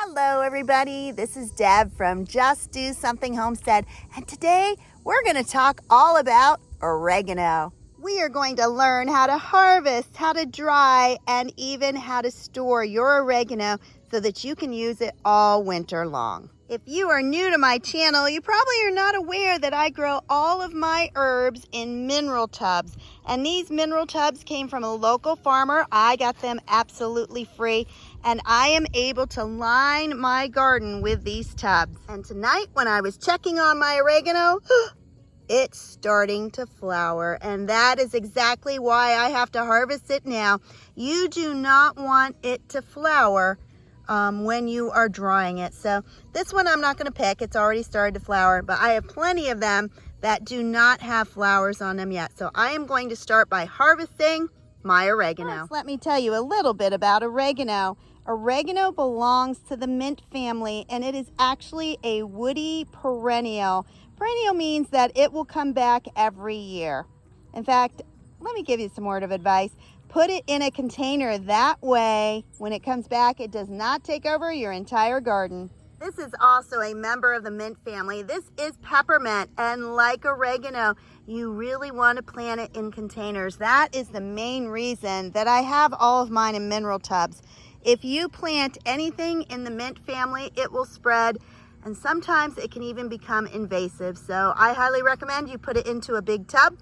Hello everybody, this is Deb from Just Do Something Homestead, and today we're going to talk all about oregano. We are going to learn how to harvest, how to dry, and even how to store your oregano so that you can use it all winter long. If you are new to my channel, you probably are not aware that I grow all of my herbs in mineral tubs. And these mineral tubs came from a local farmer. I got them absolutely free. And I am able to line my garden with these tubs. And tonight when I was checking on my oregano, it's starting to flower. And that is exactly why I have to harvest it now. You do not want it to flower when you are drying it. So this one I'm not going to pick. It's already started to flower, but I have plenty of them that do not have flowers on them yet. So I am going to start by harvesting my oregano. First, let me tell you a little bit about oregano. Oregano belongs to the mint family, and it is actually a woody perennial. Perennial means that it will come back every year. In fact, let me give you some word of advice. Put it in a container. That way, when it comes back, it does not take over your entire garden. This is also a member of the mint family. This is peppermint, and like oregano, you really want to plant it in containers. That is the main reason that I have all of mine in mineral tubs. If you plant anything in the mint family, it will spread, and sometimes it can even become invasive. So I highly recommend you put it into a big tub.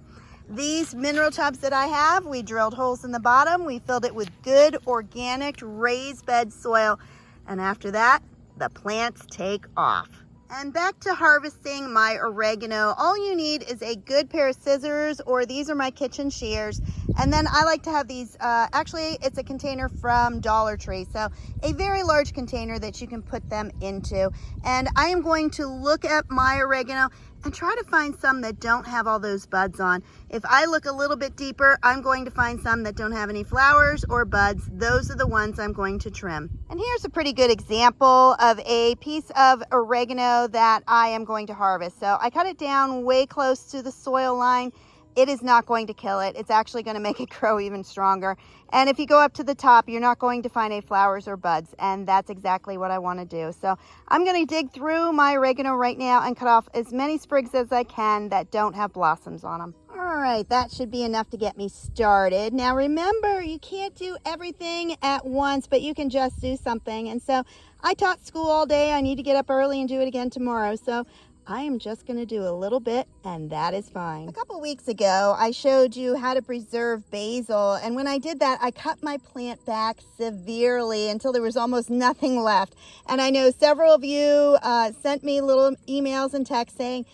These mineral tubs that I have, we drilled holes in the bottom. We filled it with good organic raised bed soil. And after that, the plants take off. And back to harvesting my oregano. All you need is a good pair of scissors, or these are my kitchen shears. And then I like to have these, actually it's a container from Dollar Tree. So a very large container that you can put them into. And I am going to look at my oregano and try to find some that don't have all those buds on. If I look a little bit deeper, I'm going to find some that don't have any flowers or buds. Those are the ones I'm going to trim. And here's a pretty good example of a piece of oregano that I am going to harvest. So I cut it down way close to the soil line. It is not going to kill it. It's actually going to make it grow even stronger. And if you go up to the top, you're not going to find any flowers or buds. And that's exactly what I want to do. So I'm going to dig through my oregano right now and cut off as many sprigs as I can that don't have blossoms on them. All right, that should be enough to get me started. Now remember, you can't do everything at once, but you can just do something. And so I taught school all day. I need to get up early and do it again tomorrow. So I am just going to do a little bit, and that is fine. A couple weeks ago, I showed you how to preserve basil, and when I did that, I cut my plant back severely until there was almost nothing left. And I know several of you sent me little emails and texts saying,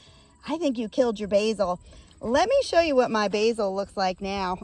I think you killed your basil. Let me show you what my basil looks like now.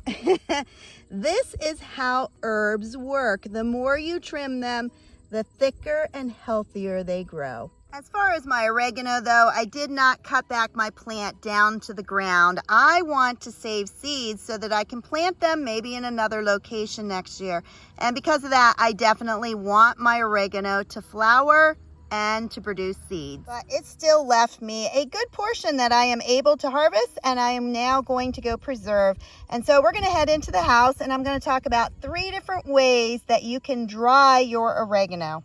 This is how herbs work. The more you trim them, the thicker and healthier they grow. As far as my oregano though, I did not cut back my plant down to the ground. I want to save seeds so that I can plant them maybe in another location next year. And because of that, I definitely want my oregano to flower and to produce seeds. But it still left me a good portion that I am able to harvest, and I am now going to go preserve. And so we're going to head into the house, and I'm going to talk about 3 different ways that you can dry your oregano.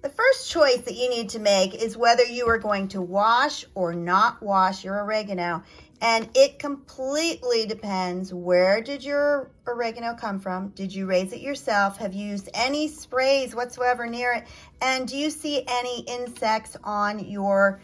The first choice that you need to make is whether you are going to wash or not wash your oregano. And it completely depends. Where did your oregano come from? Did you raise it yourself? Have you used any sprays whatsoever near it? And do you see any insects on your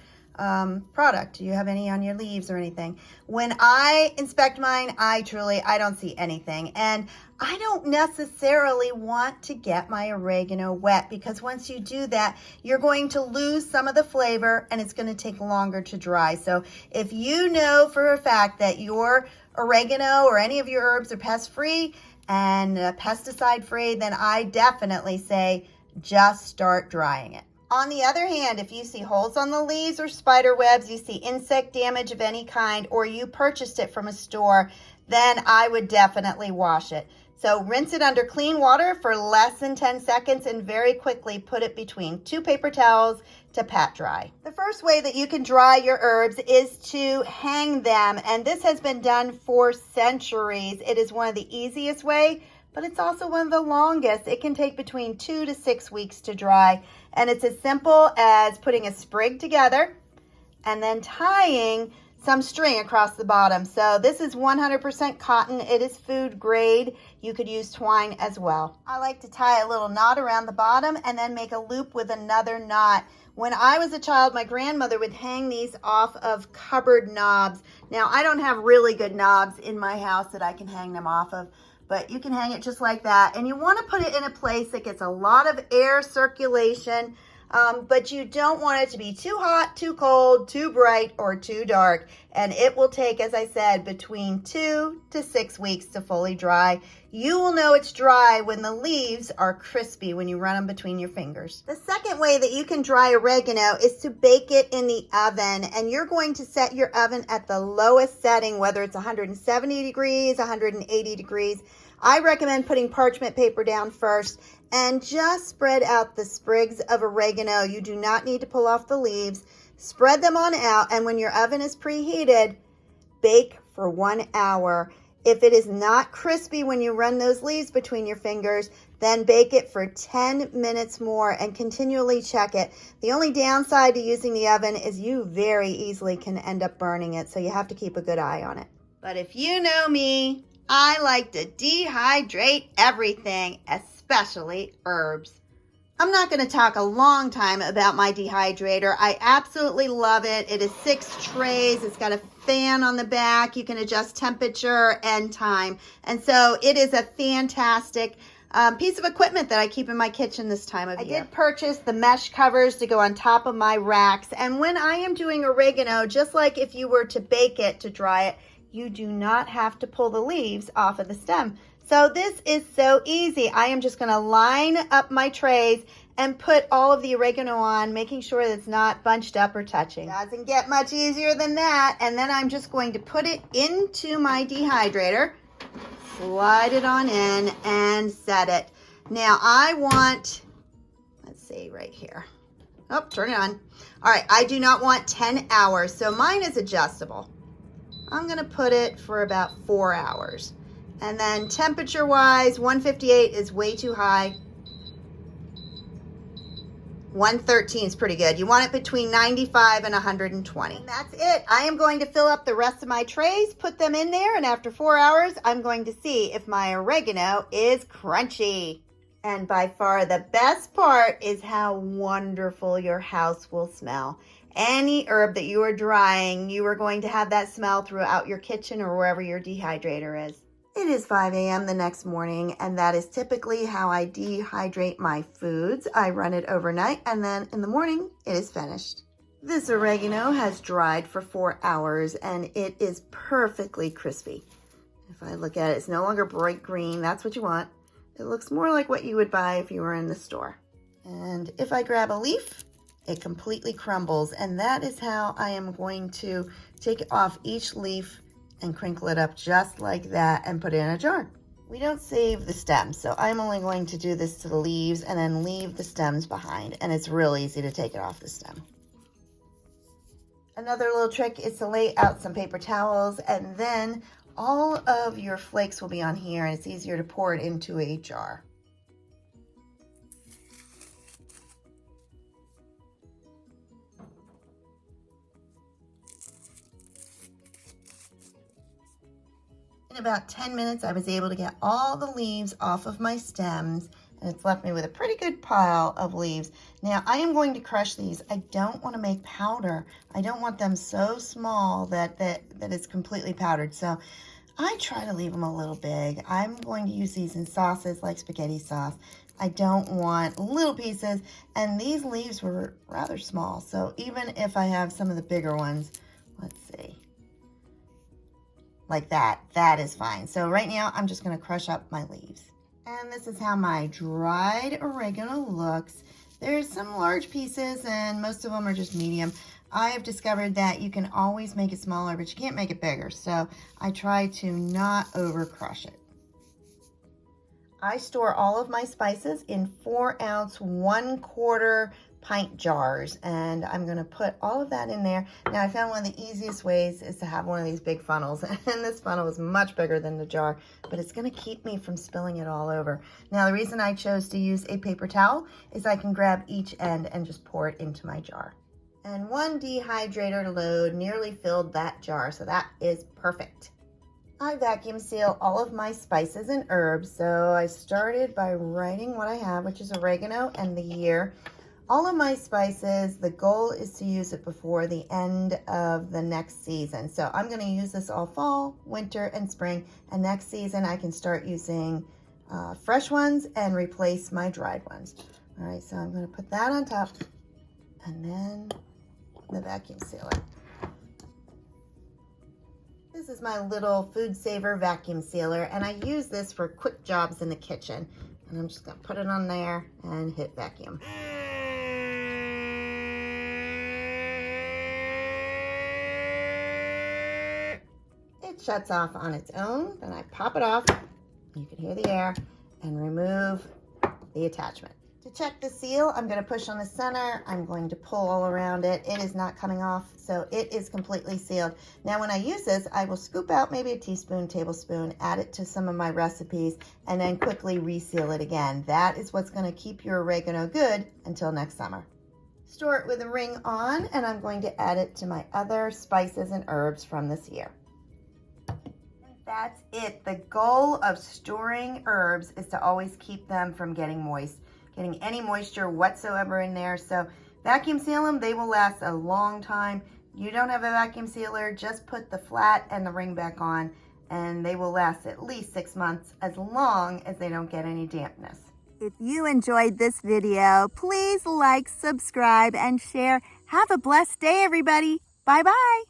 product? Do you have any on your leaves or anything? When I inspect mine, I don't see anything. And I don't necessarily want to get my oregano wet, because once you do that, you're going to lose some of the flavor and it's going to take longer to dry. So if you know for a fact that your oregano or any of your herbs are pest-free and pesticide-free, then I definitely say just start drying it. On the other hand, if you see holes on the leaves or spider webs, you see insect damage of any kind, or you purchased it from a store, then I would definitely wash it. So rinse it under clean water for less than 10 seconds and very quickly put it between 2 paper towels to pat dry. The first way that you can dry your herbs is to hang them, and this has been done for centuries. It is one of the easiest way, but it's also one of the longest. It can take between 2 to 6 weeks to dry, and it's as simple as putting a sprig together and then tying some string across the bottom. So this is 100% cotton. It is food grade. You could use twine as well. I like to tie a little knot around the bottom and then make a loop with another knot. When I was a child, my grandmother would hang these off of cupboard knobs. Now, I don't have really good knobs in my house that I can hang them off of, but you can hang it just like that. And you want to put it in a place that gets a lot of air circulation, but you don't want it to be too hot, too cold, too bright, or too dark. And it will take, as I said, between 2 to 6 weeks to fully dry. You will know it's dry when the leaves are crispy when you run them between your fingers. The second way that you can dry oregano is to bake it in the oven. And you're going to set your oven at the lowest setting, whether it's 170 degrees, 180 degrees. I recommend putting parchment paper down first and just spread out the sprigs of oregano. You do not need to pull off the leaves. Spread them on out, and when your oven is preheated, bake for 1 hour. If it is not crispy when you run those leaves between your fingers, then bake it for 10 minutes more and continually check it. The only downside to using the oven is you very easily can end up burning it, so you have to keep a good eye on it. But if you know me, I like to dehydrate everything, especially herbs. I'm not going to talk a long time about my dehydrator. I absolutely love it. It is 6 trays. It's got a fan on the back. You can adjust temperature and time. And so it is a fantastic piece of equipment that I keep in my kitchen this time of year. I did purchase the mesh covers to go on top of my racks. And when I am doing oregano, just like if you were to bake it to dry it, you do not have to pull the leaves off of the stem. So this is so easy. I am just going to line up my trays and put all of the oregano on, making sure that it's not bunched up or touching. Doesn't get much easier than that. And then I'm just going to put it into my dehydrator, slide it on in, and set it. Now I want, let's see right here. Oh, turn it on. All right, I do not want 10 hours, so mine is adjustable. I'm going to put it for about 4 hours. And then temperature-wise, 158 is way too high. 113 is pretty good. You want it between 95 and 120. And that's it. I am going to fill up the rest of my trays, put them in there, and after 4 hours, I'm going to see if my oregano is crunchy. And by far the best part is how wonderful your house will smell. Any herb that you are drying, you are going to have that smell throughout your kitchen or wherever your dehydrator is. It is 5 a.m. the next morning, and that is typically how I dehydrate my foods. I run it overnight, and then in the morning, it is finished. This oregano has dried for 4 hours, and it is perfectly crispy. If I look at it, it's no longer bright green. That's what you want. It looks more like what you would buy if you were in the store. And if I grab a leaf, it completely crumbles, and that is how I am going to take off each leaf and crinkle it up just like that and put it in a jar. We don't save the stems, so I'm only going to do this to the leaves and then leave the stems behind, and it's real easy to take it off the stem. Another little trick is to lay out some paper towels, and then all of your flakes will be on here, and it's easier to pour it into a jar. In about 10 minutes, I was able to get all the leaves off of my stems, and it's left me with a pretty good pile of leaves. Now, I am going to crush these. I don't want to make powder. I don't want them so small that it's completely powdered. So I try to leave them a little big. I'm going to use these in sauces like spaghetti sauce. I don't want little pieces, and these leaves were rather small. So even if I have some of the bigger ones, let's see. Like that is fine. So right now I'm just going to crush up my leaves. And this is how my dried oregano looks. There's some large pieces and most of them are just medium. I have discovered that you can always make it smaller, but you can't make it bigger. So I try to not over crush it. I store all of my spices in 4-ounce, 1/4 pint jars, and I'm going to put all of that in there. Now I found one of the easiest ways is to have one of these big funnels, and this funnel is much bigger than the jar, but it's going to keep me from spilling it all over. Now the reason I chose to use a paper towel is I can grab each end and just pour it into my jar. And one dehydrator load nearly filled that jar, so that is perfect. I vacuum seal all of my spices and herbs, so I started by writing what I have, which is oregano and the year. All of my spices, the goal is to use it before the end of the next season. So I'm going to use this all fall, winter, and spring, and next season I can start using fresh ones and replace my dried ones. All right, so I'm going to put that on top, and then the vacuum sealer. This is my little food saver vacuum sealer, and I use this for quick jobs in the kitchen. And I'm just going to put it on there and hit vacuum. It shuts off on its own. Then I pop it off. You can hear the air, and remove the attachment. To check the seal, I'm going to push on the center. I'm going to pull all around it. It is not coming off, so it is completely sealed. Now when I use this, I will scoop out maybe a teaspoon, tablespoon, add it to some of my recipes, and then quickly reseal it again. That is what's going to keep your oregano good until next summer. Store it with a ring on, and I'm going to add it to my other spices and herbs from this year. That's it. The goal of storing herbs is to always keep them from getting moist, getting any moisture whatsoever in there. So vacuum seal them, they will last a long time. You don't have a vacuum sealer, just put the flat and the ring back on, and they will last at least 6 months as long as they don't get any dampness. If you enjoyed this video, please like, subscribe, and share. Have a blessed day, everybody. Bye-bye.